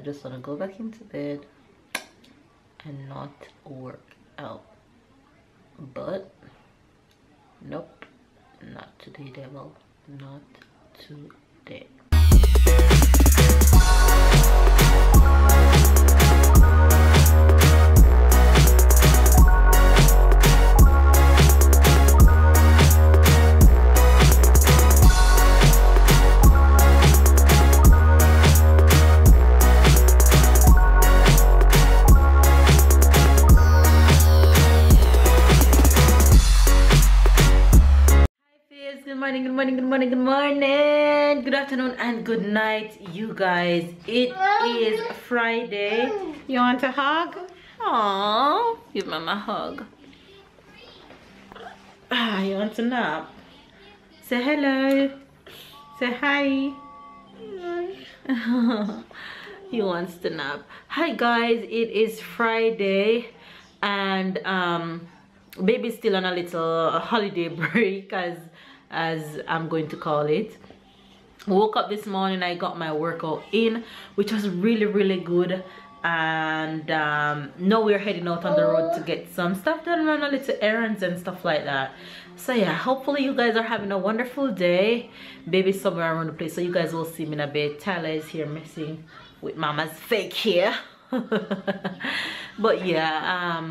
just want to go back into bed and not work out. But nope, not today, devil, not today. Good afternoon and good night, you guys. It is Friday. You want a hug? Aww, give mama a hug. You want a nap? Say hello. Say hi. He wants to nap. Hi guys, it is Friday and baby's still on a little holiday break, as I'm going to call it. Woke up this morning, I got my workout in, which was really good, and now we're heading out on the road to get some stuff done, run a little errands and stuff like that. So yeah, hopefully you guys are having a wonderful day. Baby's somewhere around the place, so you guys will see me in a bit. Tyler is here messing with mama's fake hair. But yeah,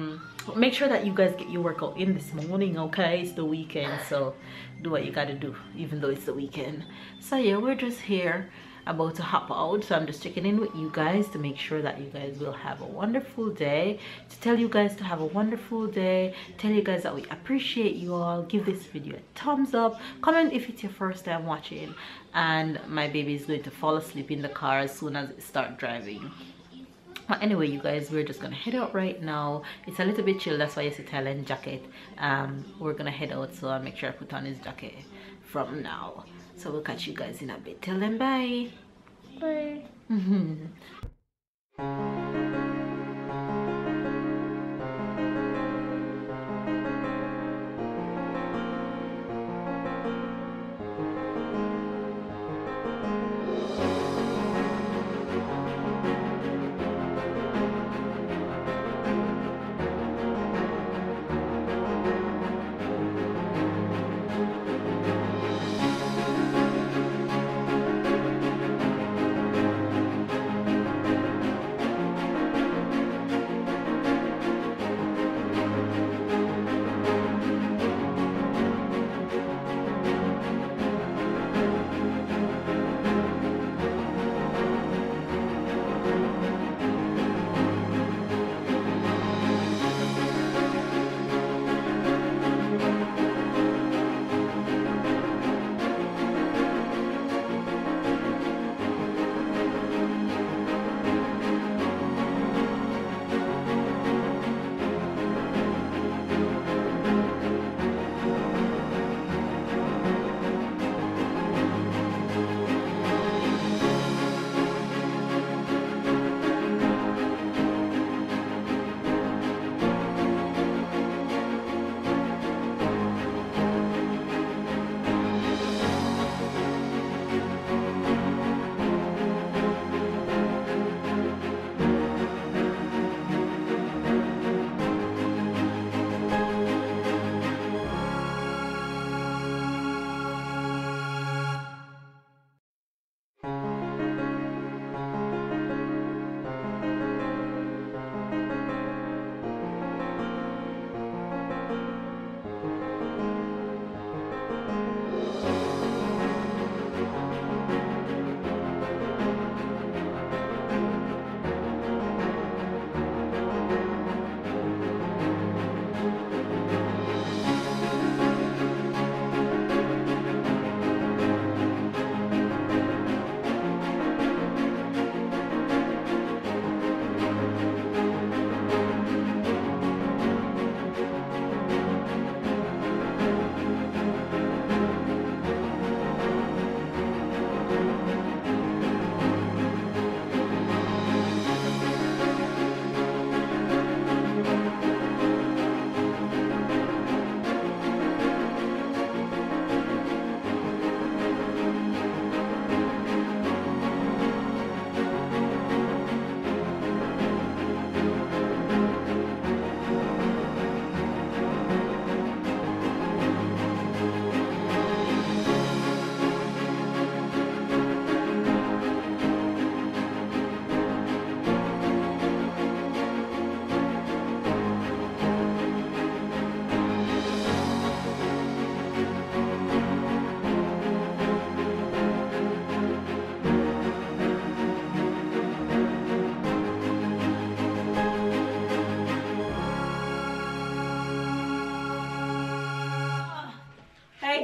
make sure that you guys get your workout in this morning, okay? It's the weekend, so do what you gotta do even though it's the weekend. So yeah, we're just here about to hop out, so I'm just checking in with you guys to make sure that you guys will have a wonderful day, to tell you guys to have a wonderful day, tell you guys that we appreciate you all. Give this video a thumbs up, comment if it's your first time watching, and my baby is going to fall asleep in the car as soon as it starts driving. But anyway, you guys, we're just gonna head out right now. It's a little bit chill, that's why it's a Thailand jacket. We're gonna head out, so I'll make sure I put on his jacket from now. So we'll catch you guys in a bit. Till then, bye. Bye.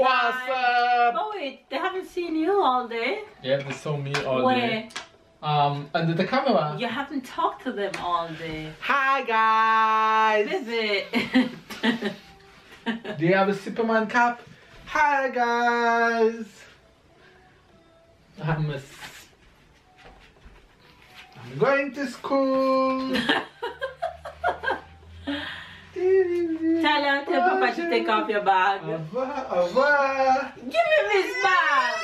What's up? Oh wait, they haven't seen you all day. Yeah, they saw me all Where? day. Under the camera. You haven't talked to them all day. Hi guys. Visit. Do you have a Superman cap? Hi guys. I'm going to school. Tell Papa to take off your bag. Give me this bag.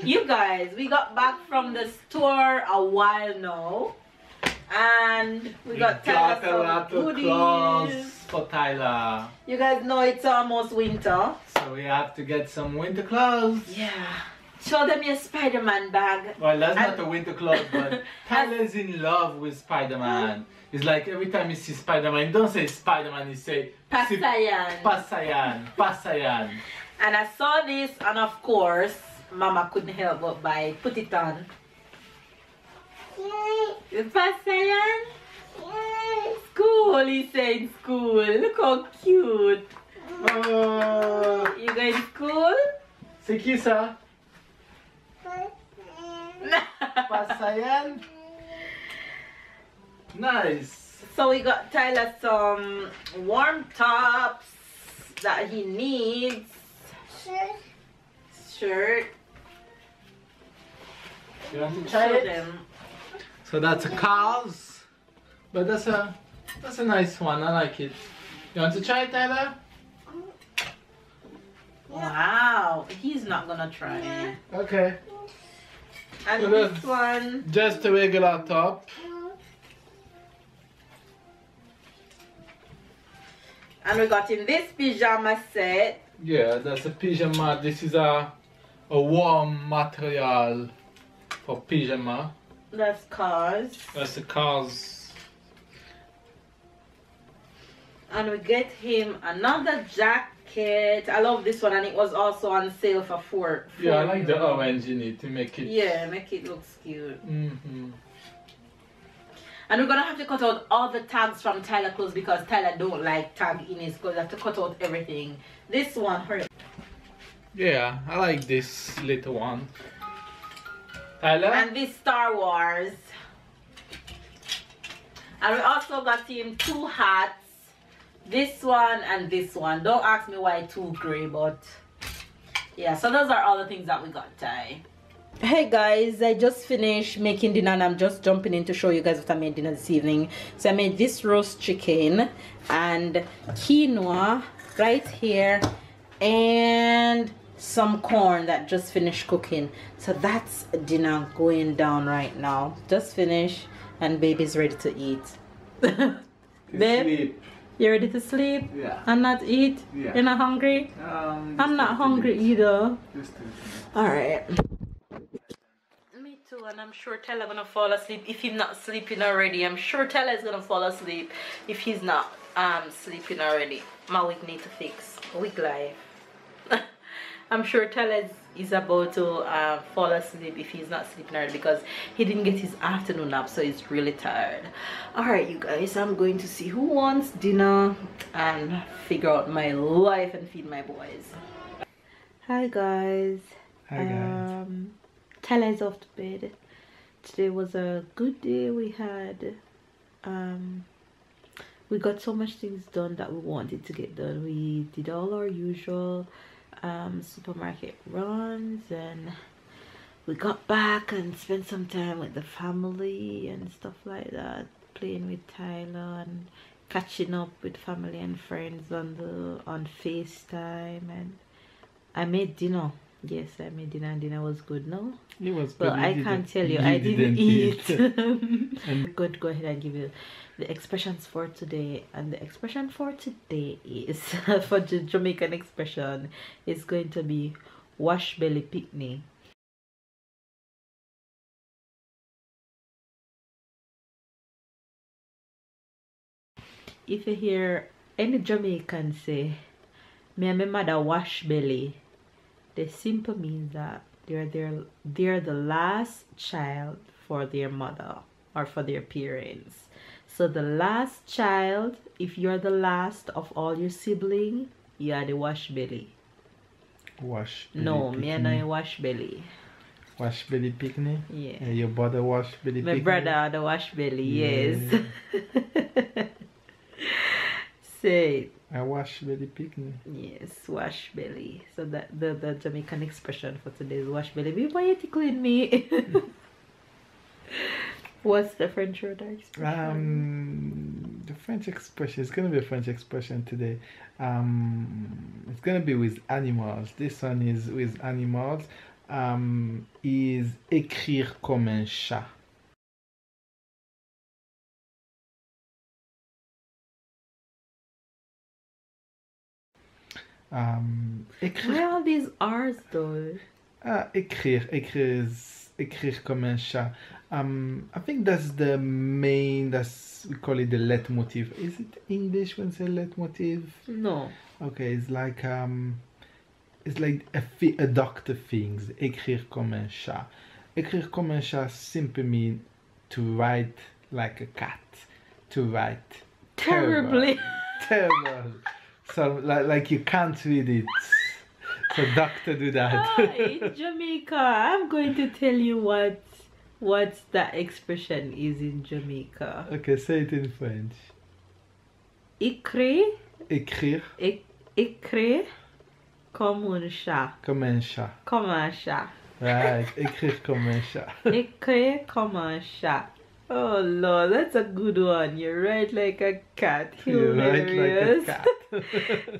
You guys, we got back from the store a while now, and we got Tyler a lot of clothes for Tyler. You guys know it's almost winter, so we have to get some winter clothes. Yeah. Show them your Spider-Man bag. Well, that's not a winter clothes, but Tyler's in love with Spider-Man. It's like every time you see Spider-Man, you don't say Spider-Man, you say Pasayan. Pasayan. Pasayan. And I saw this, and of course, Mama couldn't help but buy. Put it on. Pasayan? School, he said school. Look how cute. Oh. You going to school? Say kisa. Pasayan. Nice. So we got Tyler some warm tops that he needs. Shirt. You want to try it? So that's a cars, but that's a nice one. I like it. You want to try it, Tyler? Wow, he's not gonna try it. Okay. And So this one, just a regular top. and we got in this pyjama set. Yeah, that's a pyjama. This is a warm material for pyjama. That's cars. That's the cars. And we get him another jacket. I love this one, and it was also on sale for four. Yeah, I like the orange in it to make it. Yeah, make it look cute. Mm-hmm. And we're gonna have to cut out all the tags from Tyler clothes because Tyler don't like tag in his clothes. I have to cut out everything. This one hurt. Yeah, I like this little one. Tyler? And this Star Wars. And we also got him two hats. This one and this one. Don't ask me why two gray, but yeah, so those are all the things that we got, Ty. Hey guys, I just finished making dinner and I'm just jumping in to show you guys what I made dinner this evening. So I made this roast chicken and quinoa right here and some corn that just finished cooking. So that's dinner going down right now. Just finished and baby's ready to eat. Babe, you ready to sleep? Yeah. And not eat? Yeah. You're not hungry? I'm not hungry either. Alright. Me too, and I'm sure Tyler gonna fall asleep. If he's not sleeping already, I'm sure Tyler is gonna fall asleep if he's not sleeping already. My wig need to fix. Wig life. I'm sure Tyler is about to fall asleep if he's not sleeping already because he didn't get his afternoon nap, so he's really tired. Alright you guys, I'm going to see who wants dinner and figure out my life and feed my boys. Hi guys. Hi guys. Tyler is off to bed. Today was a good day. We had we got so much things done that we wanted to get done. We did all our usual supermarket runs, and we got back and spent some time with the family and stuff like that, playing with Tyler and catching up with family and friends on FaceTime. And I made dinner. Yes, I made dinner and dinner was good, no? It was good. But I can't tell you, I didn't eat. I'm going to go ahead and give you the expressions for today. And the expression for today is, for the Jamaican expression, is going to be wash belly picnic. If you hear any Jamaican say, me and my mother wash belly, the simple means that they're the last child for their mother or for their parents. So the last child, if you're the last of all your siblings, you are the wash belly. Wash belly No, me and I picnic. wash belly. Wash belly picnic? Yeah. Your brother wash belly My picnic? brother the wash belly, yes. Say it. I wash belly picnic. Yes, wash belly. So that the Jamaican expression for today is wash belly. Why you tickling me? What's the French word expression? The French expression, it's gonna be a French expression today. It's gonna be with animals. This one is with animals. Is écrire comme un chat. Why all these R's though? Écrire comme un chat. I think that's the main, we call it the leitmotiv. Is it English when say leitmotiv? No. Okay, it's like a doctor things. Écrire comme un chat. Écrire comme un chat simply means to write like a cat. To write Terribly. Terrible. So like you can't read it. So doctor do that. In Jamaica, I'm going to tell you what that expression is in Jamaica. Okay, say it in French. Écrire. Écrire. Écrire comme un chat. Comme un chat. Comme un chat. Right, écrire comme un chat. Écrire comme un chat. Oh Lord, that's a good one. You write like a cat. Hilarious. You write like a cat.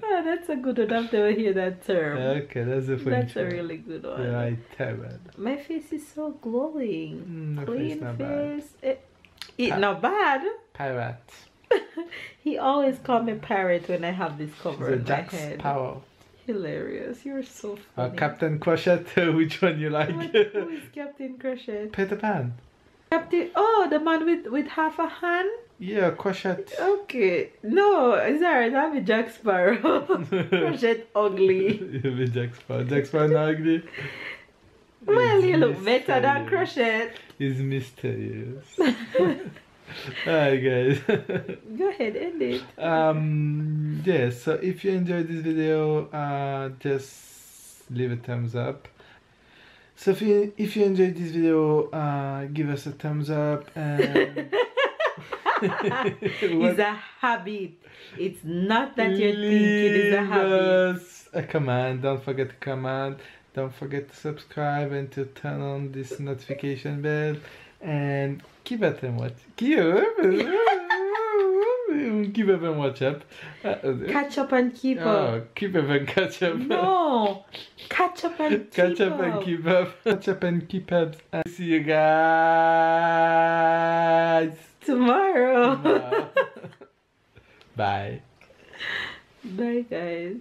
Oh, that's a good one. I've never heard that term. Okay, that's a French That's a really good one. You write terrible. My face is so glowing. My Clean face not face. It not bad. Parrot. He always call me parrot when I have this cover The on Jack my head. Sparrow. Hilarious. You're so funny. Captain Crochet, which one you like? Who is Captain Crochet? Peter Pan. Captain, oh, the man with half a hand? Yeah, Crochet. Okay. No, it's alright. I'm a Jack Sparrow. Crochet ugly. You'll be Jack Sparrow. Jack Sparrow not ugly. Well, you look better than Crochet. He's mysterious. Alright guys. Go ahead, end it. Yeah, so if you enjoyed this video, just leave a thumbs up. So if you enjoyed this video, give us a thumbs up and It's a habit. It's not that you're thinking, it's a habit. Us a comment. Don't forget to comment. Don't forget to subscribe and to turn on this notification bell and keep up and watch. Keep up and watch up. Catch up and keep up. Oh, keep up and catch up. No, catch up and Catch up and keep up. Catch up and keep up. And see you guys tomorrow. Bye. Bye, guys.